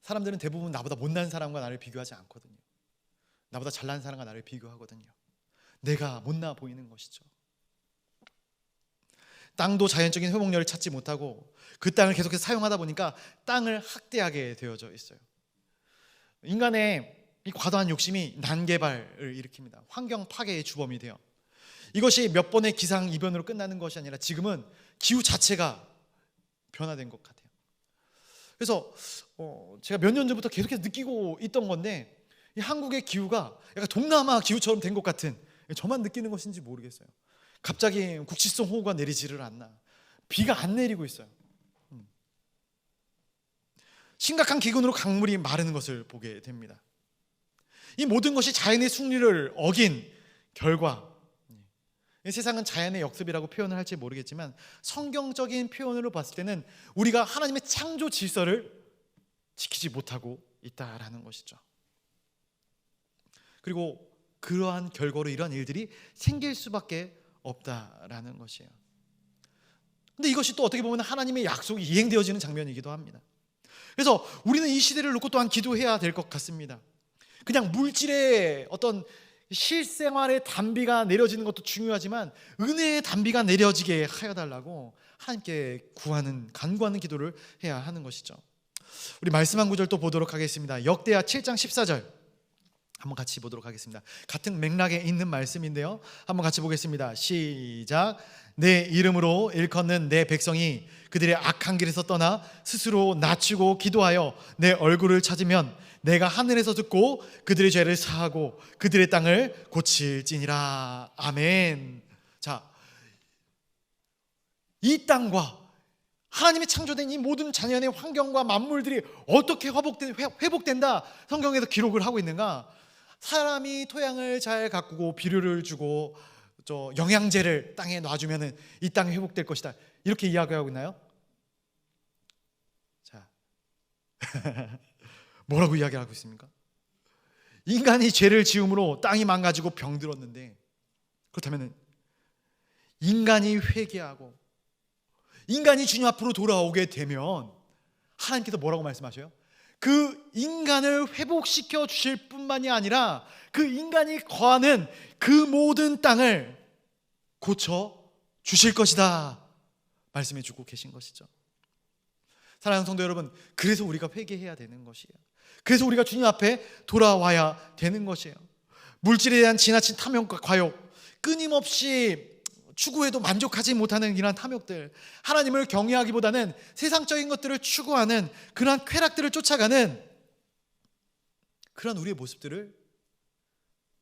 사람들은 대부분 나보다 못난 사람과 나를 비교하지 않거든요. 나보다 잘난 사람과 나를 비교하거든요. 내가 못나 보이는 것이죠. 땅도 자연적인 회복력을 찾지 못하고 그 땅을 계속해서 사용하다 보니까 땅을 학대하게 되어져 있어요. 인간의 이 과도한 욕심이 난개발을 일으킵니다. 환경 파괴의 주범이 돼요. 이것이 몇 번의 기상이변으로 끝나는 것이 아니라 지금은 기후 자체가 변화된 것 같아요. 그래서 제가 몇 년 전부터 계속해서 느끼고 있던 건데, 이 한국의 기후가 약간 동남아 기후처럼 된 것 같은, 저만 느끼는 것인지 모르겠어요. 갑자기 국지성 호우가 내리지를 않나, 비가 안 내리고 있어요. 심각한 기근으로 강물이 마르는 것을 보게 됩니다. 이 모든 것이 자연의 순리를 어긴 결과, 세상은 자연의 역습이라고 표현을 할지 모르겠지만 성경적인 표현으로 봤을 때는 우리가 하나님의 창조 질서를 지키지 못하고 있다라는 것이죠. 그리고 그러한 결과로 이러한 일들이 생길 수밖에 없다라는 것이에요. 근데 이것이 또 어떻게 보면 하나님의 약속이 이행되어지는 장면이기도 합니다. 그래서 우리는 이 시대를 놓고 또한 기도해야 될 것 같습니다. 그냥 물질의 어떤 실생활의 단비가 내려지는 것도 중요하지만 은혜의 단비가 내려지게 하여 달라고 하나님께 간구하는 기도를 해야 하는 것이죠. 우리 말씀 한 구절 또 보도록 하겠습니다. 역대하 7장 14절 한번 같이 보도록 하겠습니다. 같은 맥락에 있는 말씀인데요, 한번 같이 보겠습니다. 시작. 내 이름으로 일컫는 내 백성이 그들의 악한 길에서 떠나 스스로 낮추고 기도하여 내 얼굴을 찾으면 내가 하늘에서 듣고 그들의 죄를 사하고 그들의 땅을 고칠지니라. 아멘. 자, 이 땅과 하나님이 창조된 이 모든 자연의 환경과 만물들이 어떻게 회복된다 성경에서 기록을 하고 있는가? 사람이 토양을 잘 가꾸고 비료를 주고 영양제를 땅에 놔주면 이 땅이 회복될 것이다, 이렇게 이야기하고 있나요? 자, 뭐라고 이야기하고 있습니까? 인간이 죄를 지음으로 땅이 망가지고 병들었는데, 그렇다면 인간이 회개하고 인간이 주님 앞으로 돌아오게 되면 하나님께서 뭐라고 말씀하셔요? 그 인간을 회복시켜 주실 뿐만이 아니라 그 인간이 거하는 그 모든 땅을 고쳐 주실 것이다 말씀해 주고 계신 것이죠. 사랑하는 성도 여러분, 그래서 우리가 회개해야 되는 것이에요. 그래서 우리가 주님 앞에 돌아와야 되는 것이에요. 물질에 대한 지나친 탐욕과 과욕, 끊임없이 추구해도 만족하지 못하는 이러한 탐욕들, 하나님을 경외하기보다는 세상적인 것들을 추구하는 그러한 쾌락들을 쫓아가는 그런 우리의 모습들을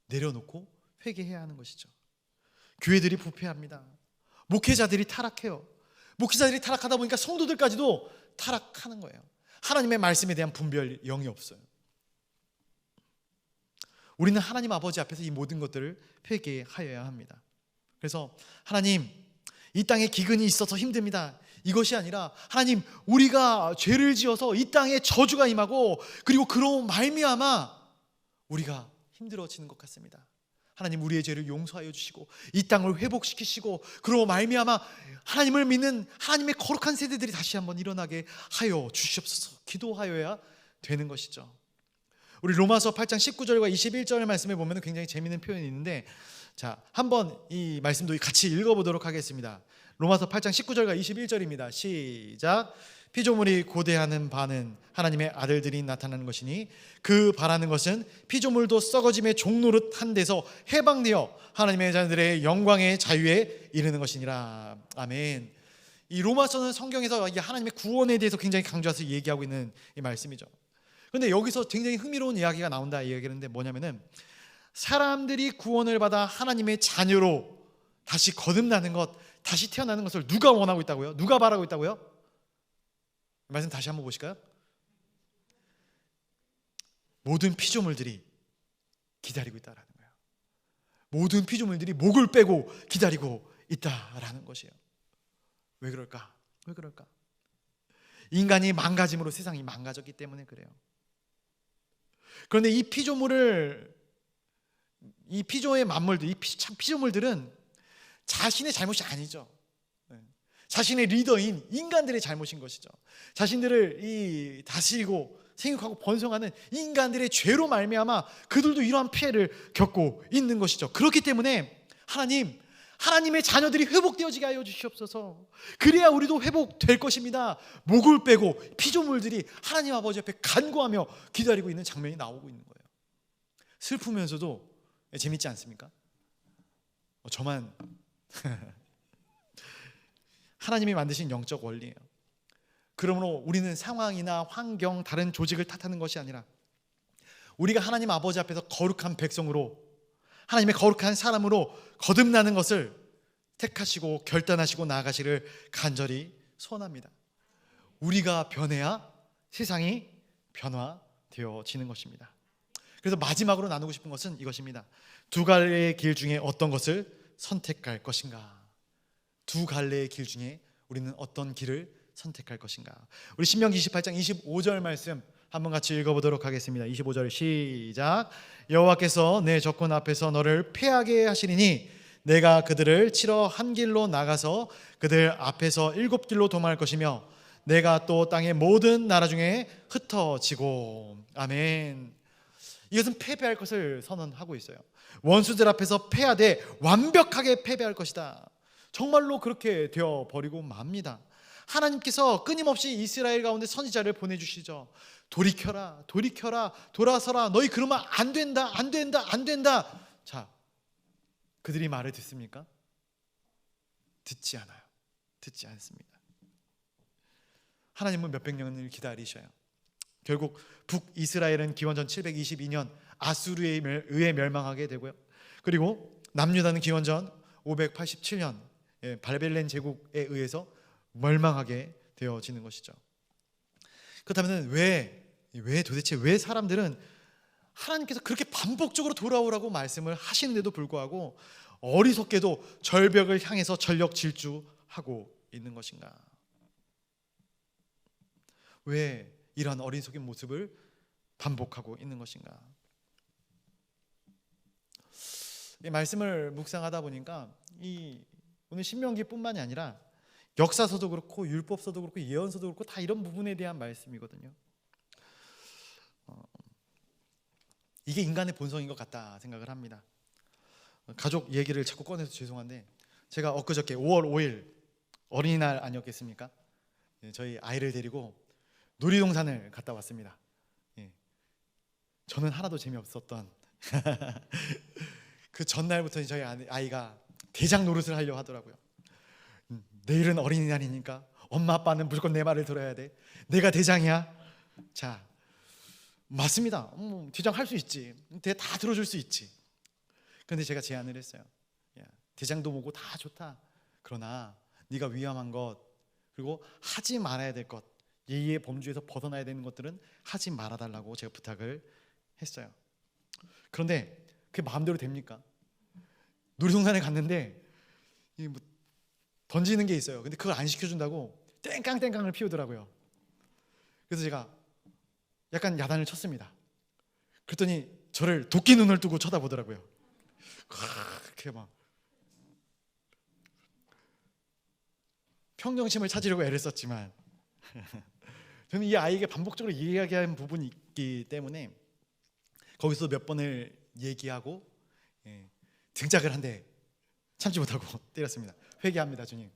내려놓고 회개해야 하는 것이죠. 교회들이 부패합니다. 목회자들이 타락해요. 목회자들이 타락하다 보니까 성도들까지도 타락하는 거예요. 하나님의 말씀에 대한 분별 영이 없어요. 우리는 하나님 아버지 앞에서 이 모든 것들을 회개하여야 합니다. 그래서 하나님, 이 땅에 기근이 있어서 힘듭니다. 이것이 아니라 하나님, 우리가 죄를 지어서 이 땅에 저주가 임하고 그리고 그로 말미암아 우리가 힘들어지는 것 같습니다. 하나님, 우리의 죄를 용서하여 주시고 이 땅을 회복시키시고 그로 말미암아 하나님을 믿는 하나님의 거룩한 세대들이 다시 한번 일어나게 하여 주시옵소서 기도하여야 되는 것이죠. 우리 로마서 8장 19절과 21절 말씀에 보면 굉장히 재미있는 표현이 있는데, 자, 한번 이 말씀도 같이 읽어보도록 하겠습니다. 로마서 8장 19절과 21절입니다. 시작. 피조물이 고대하는 바는 하나님의 아들들이 나타나는 것이니 그 바라는 것은 피조물도 썩어짐의 종노릇 한 데서 해방되어 하나님의 자녀들의 영광의 자유에 이르는 것이니라. 아멘. 이 로마서는 성경에서 하나님의 구원에 대해서 굉장히 강조해서 얘기하고 있는 이 말씀이죠. 그런데 여기서 굉장히 흥미로운 이야기가 나온다 이야기하는데, 뭐냐면은 사람들이 구원을 받아 하나님의 자녀로 다시 거듭나는 것, 다시 태어나는 것을 누가 원하고 있다고요? 누가 바라고 있다고요? 말씀 다시 한번 보실까요? 모든 피조물들이 기다리고 있다라는 거예요. 모든 피조물들이 목을 빼고 기다리고 있다라는 것이에요. 왜 그럴까? 왜 그럴까? 인간이 망가짐으로 세상이 망가졌기 때문에 그래요. 그런데 이 피조의 만물들, 이 피조물들은 자신의 잘못이 아니죠. 자신의 리더인 인간들의 잘못인 것이죠. 자신들을 다스리고 생육하고 번성하는 인간들의 죄로 말미암아 그들도 이러한 피해를 겪고 있는 것이죠. 그렇기 때문에 하나님의 자녀들이 회복되어지게 하여 주시옵소서. 그래야 우리도 회복될 것입니다. 목을 빼고 피조물들이 하나님 아버지 앞에 간구하며 기다리고 있는 장면이 나오고 있는 거예요. 슬프면서도 재밌지 않습니까? 저만 하나님이 만드신 영적 원리예요. 그러므로 우리는 상황이나 환경, 다른 조직을 탓하는 것이 아니라 우리가 하나님 아버지 앞에서 거룩한 백성으로, 하나님의 거룩한 사람으로 거듭나는 것을 택하시고 결단하시고 나아가시를 간절히 소원합니다. 우리가 변해야 세상이 변화되어지는 것입니다. 그래서 마지막으로 나누고 싶은 것은 이것입니다. 두 갈래의 길 중에 어떤 것을 선택할 것인가? 두 갈래의 길 중에 우리는 어떤 길을 선택할 것인가? 우리 신명기 28장 25절 말씀 한번 같이 읽어보도록 하겠습니다. 25절 시작. 여호와께서 내 적군 앞에서 너를 패하게 하시리니 내가 그들을 치러 한 길로 나가서 그들 앞에서 7길로 도망할 것이며 내가 또 땅의 모든 나라 중에 흩어지고. 아멘. 이것은 패배할 것을 선언하고 있어요. 원수들 앞에서 패하되 완벽하게 패배할 것이다. 정말로 그렇게 되어버리고 맙니다. 하나님께서 끊임없이 이스라엘 가운데 선지자를 보내주시죠. 돌이켜라, 돌이켜라, 돌아서라. 너희 그러면 안 된다, 안 된다, 안 된다. 자, 그들이 말을 듣습니까? 듣지 않아요. 듣지 않습니다. 하나님은 몇백 년을 기다리셔요. 결국 북이스라엘은 기원전 722년 아수르에 의해 멸망하게 되고요. 그리고 남유다는 기원전 587년 바벨론 제국에 의해서 멸망하게 되어지는 것이죠. 그렇다면 도대체 왜 사람들은 하나님께서 그렇게 반복적으로 돌아오라고 말씀을 하시는데도 불구하고 어리석게도 절벽을 향해서 전력 질주하고 있는 것인가? 왜 이러한 어리석은 모습을 반복하고 있는 것인가? 이 말씀을 묵상하다 보니까 오늘 신명기뿐만이 아니라 역사서도 그렇고 율법서도 그렇고 예언서도 그렇고 다 이런 부분에 대한 말씀이거든요. 이게 인간의 본성인 것 같다 생각을 합니다. 가족 얘기를 자꾸 꺼내서 죄송한데, 제가 엊그저께 5월 5일 어린이날 아니었겠습니까? 저희 아이를 데리고 놀이동산을 갔다 왔습니다. 예. 저는 하나도 재미없었던 그 전날부터 저희 아이가 대장 노릇을 하려고 하더라고요. 내일은 어린이날이니까 엄마 아빠는 무조건 내 말을 들어야 돼. 내가 대장이야. 자, 맞습니다. 대장 할 수 있지. 다 들어줄 수 있지. 그런데 제가 제안을 했어요. 야, 대장도 뭐고 다 좋다. 그러나 네가 위험한 것, 그리고 하지 말아야 될 것, 예의의 범주에서 벗어나야 되는 것들은 하지 말아달라고 제가 부탁을 했어요. 그런데 그게 마음대로 됩니까? 놀이동산에 갔는데 뭐 던지는 게 있어요. 근데 그걸 안 시켜준다고 땡깡땡깡을 피우더라고요. 그래서 제가 약간 야단을 쳤습니다. 그랬더니 저를 도끼 눈을 뜨고 쳐다보더라고요. 그렇게 막 평정심을 찾으려고 애를 썼지만 저는 이 아이에게 반복적으로 이야기한 부분이 있기 때문에 거기서 몇 번을 얘기하고 등짝을 한 대 참지 못하고 때렸습니다. 회개합니다, 주님.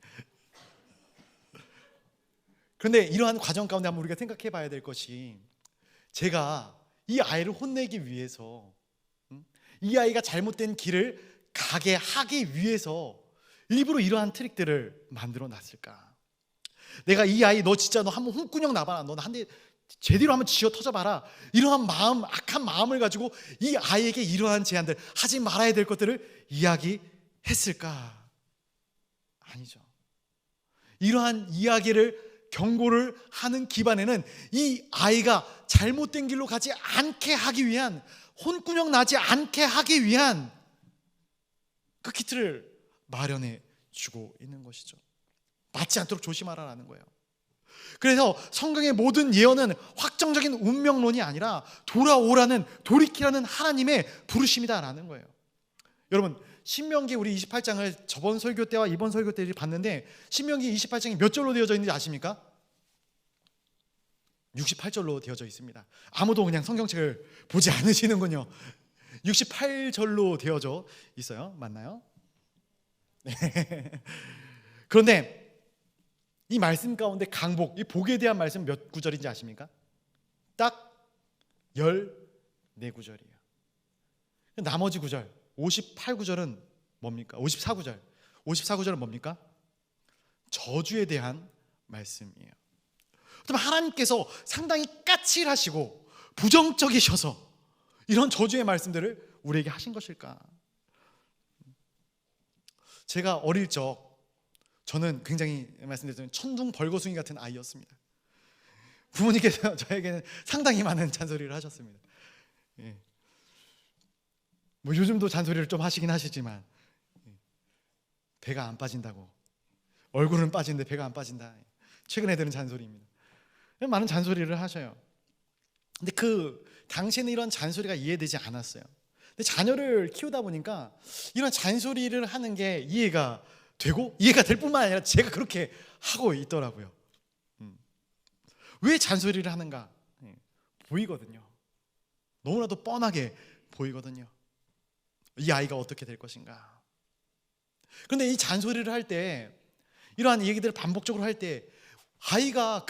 그런데 이러한 과정 가운데 한번 우리가 생각해 봐야 될 것이, 제가 이 아이를 혼내기 위해서, 이 아이가 잘못된 길을 가게 하기 위해서 일부러 이러한 트릭들을 만들어 놨을까? 내가 이 아이 너 진짜 너 한번 홍군형 나봐라, 너 한 대 제대로 한번 쥐어 터져봐라, 이러한 마음, 악한 마음을 가지고 이 아이에게 이러한 제안들, 하지 말아야 될 것들을 이야기했을까? 아니죠. 이러한 이야기를, 경고를 하는 기반에는 이 아이가 잘못된 길로 가지 않게 하기 위한, 혼꾸녕 나지 않게 하기 위한 그 키트를 마련해 주고 있는 것이죠. 맞지 않도록 조심하라라는 거예요. 그래서 성경의 모든 예언은 확정적인 운명론이 아니라 돌아오라는, 돌이키라는 하나님의 부르심이다라는 거예요. 여러분, 신명기 우리 28장을 저번 설교 때와 이번 설교 때 봤는데, 신명기 28장이 몇 절로 되어져 있는지 아십니까? 68절로 되어져 있습니다. 아무도 그냥 성경책을 보지 않으시는군요. 68절로 되어져 있어요. 맞나요? 네. 그런데 이 말씀 가운데 강복, 이 복에 대한 말씀 몇 구절인지 아십니까? 딱 14구절이에요. 나머지 구절, 58구절은 뭡니까? 54구절은 뭡니까? 저주에 대한 말씀이에요. 그럼 하나님께서 상당히 까칠하시고 부정적이셔서 이런 저주의 말씀들을 우리에게 하신 것일까? 제가 어릴 적, 저는 굉장히 말씀드렸던 천둥 벌거숭이 같은 아이였습니다. 부모님께서 저에게는 상당히 많은 잔소리를 하셨습니다. 예. 뭐 요즘도 잔소리를 좀 하시긴 하시지만, 배가 안 빠진다고, 얼굴은 빠지는데 배가 안 빠진다, 최근에 들은 잔소리입니다. 많은 잔소리를 하셔요. 근데 그 당시에는 이런 잔소리가 이해되지 않았어요. 근데 자녀를 키우다 보니까 이런 잔소리를 하는 게 이해가 되고, 이해가 될 뿐만 아니라 제가 그렇게 하고 있더라고요. 왜 잔소리를 하는가? 보이거든요. 너무나도 뻔하게 보이거든요. 이 아이가 어떻게 될 것인가? 그런데 이 잔소리를 할 때, 이러한 얘기들을 반복적으로 할 때, 아이가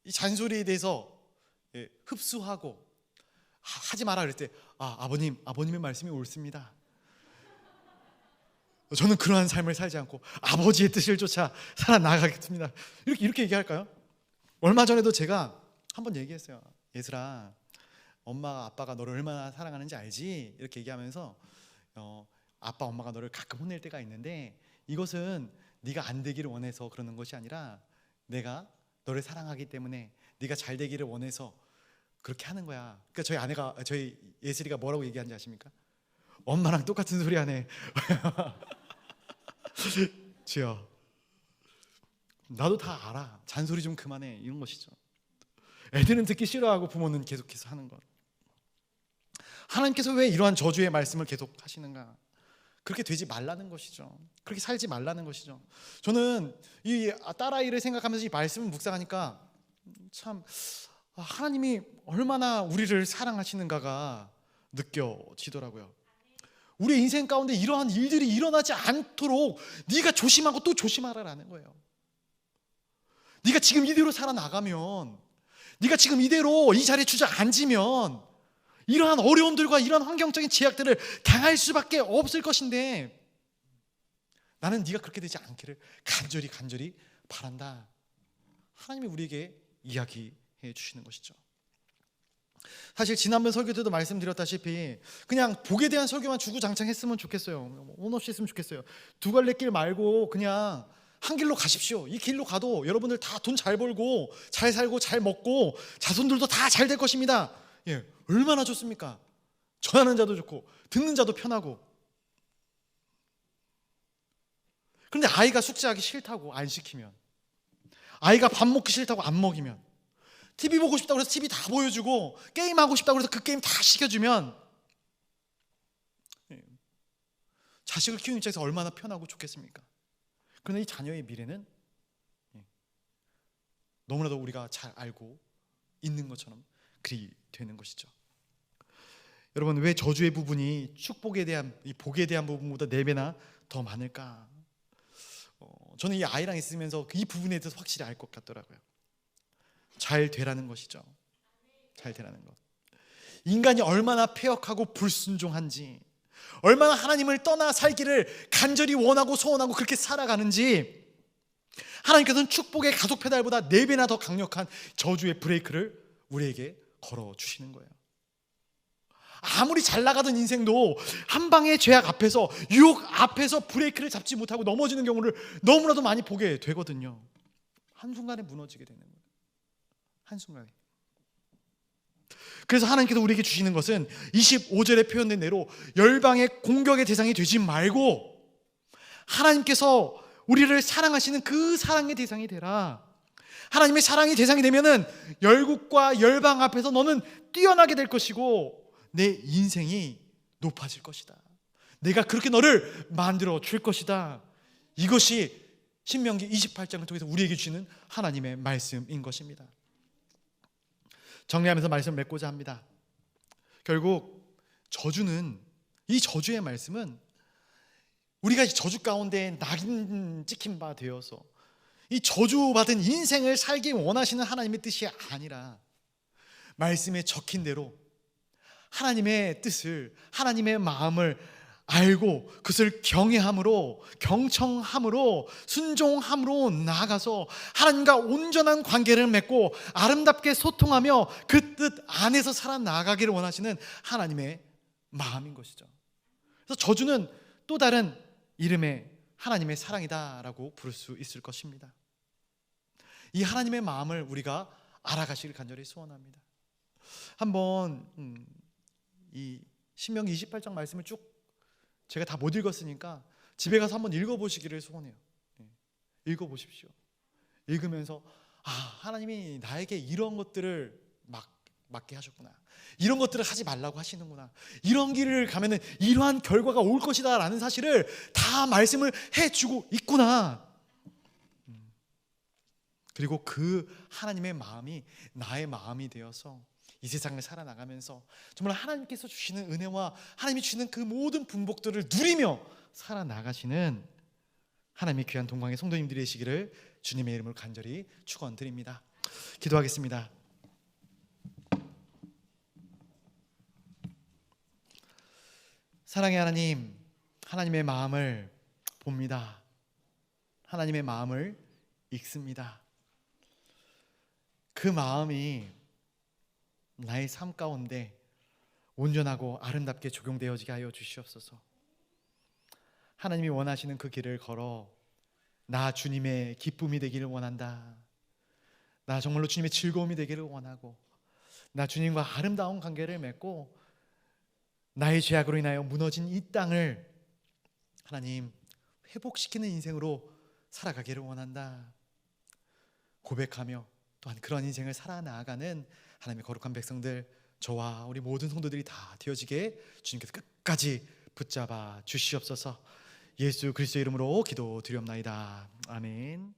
이 잔소리에 대해서 흡수하고, 하지 마라 그럴 때, 아버님의 말씀이 옳습니다. 저는 그러한 삶을 살지 않고 아버지의 뜻을 쫓아 살아나가겠습니다. 이렇게 얘기할까요? 얼마 전에도 제가 한번 얘기했어요. 예슬아, 엄마가 아빠가 너를 얼마나 사랑하는지 알지? 이렇게 얘기하면서 아빠 엄마가 너를 가끔 혼낼 때가 있는데, 이것은 네가 안 되기를 원해서 그러는 것이 아니라 내가 너를 사랑하기 때문에 네가 잘 되기를 원해서 그렇게 하는 거야. 그러니까 저희 예슬이가 뭐라고 얘기하는지 아십니까? 엄마랑 똑같은 소리 하네. 주여, 나도 다 알아. 잔소리 좀 그만해. 이런 것이죠. 애들은 듣기 싫어하고 부모는 계속해서 하는 것. 하나님께서 왜 이러한 저주의 말씀을 계속 하시는가? 그렇게 되지 말라는 것이죠. 그렇게 살지 말라는 것이죠. 저는 이 딸아이를 생각하면서 이 말씀을 묵상하니까 참 하나님이 얼마나 우리를 사랑하시는가가 느껴지더라고요. 우리 인생 가운데 이러한 일들이 일어나지 않도록 네가 조심하고 또 조심하라라는 거예요. 네가 지금 이대로 살아나가면 네가 지금 이대로 이 자리에 주저앉으면 이러한 어려움들과 이러한 환경적인 제약들을 당할 수밖에 없을 것인데 나는 네가 그렇게 되지 않기를 간절히 바란다. 하나님이 우리에게 이야기해 주시는 것이죠. 사실 지난번 설교 때도 말씀드렸다시피 그냥 복에 대한 설교만 주구장창 했으면 좋겠어요. 온 없이 했으면 좋겠어요. 두 갈래 길 말고 그냥 한 길로 가십시오. 이 길로 가도 여러분들 다 돈 잘 벌고 잘 살고 잘 먹고 자손들도 다 잘 될 것입니다. 예, 얼마나 좋습니까? 전하는 자도 좋고 듣는 자도 편하고. 그런데 아이가 숙제하기 싫다고 안 시키면, 아이가 밥 먹기 싫다고 안 먹이면, TV 보고 싶다고 해서 TV 다 보여주고 게임하고 싶다고 해서 그 게임 다 시켜주면 자식을 키우는 입장에서 얼마나 편하고 좋겠습니까? 그런데 이 자녀의 미래는 너무나도 우리가 잘 알고 있는 것처럼 그리 되는 것이죠. 여러분, 왜 저주의 부분이 축복에 대한, 이 복에 대한 부분보다 4배나 더 많을까? 저는 이 아이랑 있으면서 이 부분에 대해서 확실히 알 것 같더라고요. 잘 되라는 것이죠. 잘 되라는 것. 인간이 얼마나 패역하고 불순종한지, 얼마나 하나님을 떠나 살기를 간절히 원하고 소원하고 그렇게 살아가는지, 하나님께서는 축복의 가속 페달보다 4배나 더 강력한 저주의 브레이크를 우리에게 걸어주시는 거예요. 아무리 잘 나가던 인생도 한 방의 죄악 앞에서, 유혹 앞에서 브레이크를 잡지 못하고 넘어지는 경우를 너무나도 많이 보게 되거든요. 한순간에 무너지게 되는 거예요. 한순간에. 그래서 하나님께서 우리에게 주시는 것은 25절에 표현된 대로 열방의 공격의 대상이 되지 말고 하나님께서 우리를 사랑하시는 그 사랑의 대상이 되라. 하나님의 사랑의 대상이 되면은 열국과 열방 앞에서 너는 뛰어나게 될 것이고 내 인생이 높아질 것이다. 내가 그렇게 너를 만들어 줄 것이다. 이것이 신명기 28장을 통해서 우리에게 주시는 하나님의 말씀인 것입니다. 정리하면서 말씀을 맺고자 합니다. 결국 저주는, 이 저주의 말씀은 우리가 저주 가운데 낙인 찍힌 바 되어서 이 저주받은 인생을 살기 원하시는 하나님의 뜻이 아니라 말씀에 적힌 대로 하나님의 뜻을, 하나님의 마음을 알고 그것을 경외함으로, 경청함으로, 순종함으로 나아가서 하나님과 온전한 관계를 맺고 아름답게 소통하며 그 뜻 안에서 살아나가기를 원하시는 하나님의 마음인 것이죠. 그래서 저주는 또 다른 이름의 하나님의 사랑이다라고 부를 수 있을 것입니다. 이 하나님의 마음을 우리가 알아가시길 간절히 소원합니다. 한번 이 신명기 28장 말씀을 쭉 제가 다 못 읽었으니까 집에 가서 한번 읽어보시기를 소원해요. 읽어보십시오. 읽으면서 하나님이 나에게 이런 것들을 맡게 하셨구나, 이런 것들을 하지 말라고 하시는구나, 이런 길을 가면은 이러한 결과가 올 것이다 라는 사실을 다 말씀을 해주고 있구나. 그리고 그 하나님의 마음이 나의 마음이 되어서 이 세상을 살아나가면서 정말 하나님께서 주시는 은혜와 하나님이 주시는 그 모든 분복들을 누리며 살아나가시는 하나님의 귀한 동광의 성도님들이 되시기를 주님의 이름으로 간절히 축원드립니다. 기도하겠습니다. 사랑의 하나님, 하나님의 마음을 봅니다. 하나님의 마음을 읽습니다. 그 마음이 나의 삶 가운데 온전하고 아름답게 적용되어지게 하여 주시옵소서. 하나님이 원하시는 그 길을 걸어 나 주님의 기쁨이 되기를 원한다. 나 정말로 주님의 즐거움이 되기를 원하고 나 주님과 아름다운 관계를 맺고 나의 죄악으로 인하여 무너진 이 땅을 하나님 회복시키는 인생으로 살아가기를 원한다 고백하며 또한 그런 인생을 살아나가는 하나님의 거룩한 백성들, 저와 우리 모든 성도들이 다 되어지게 주님께서 끝까지 붙잡아 주시옵소서. 예수 그리스도의 이름으로 기도드리옵나이다. 아멘.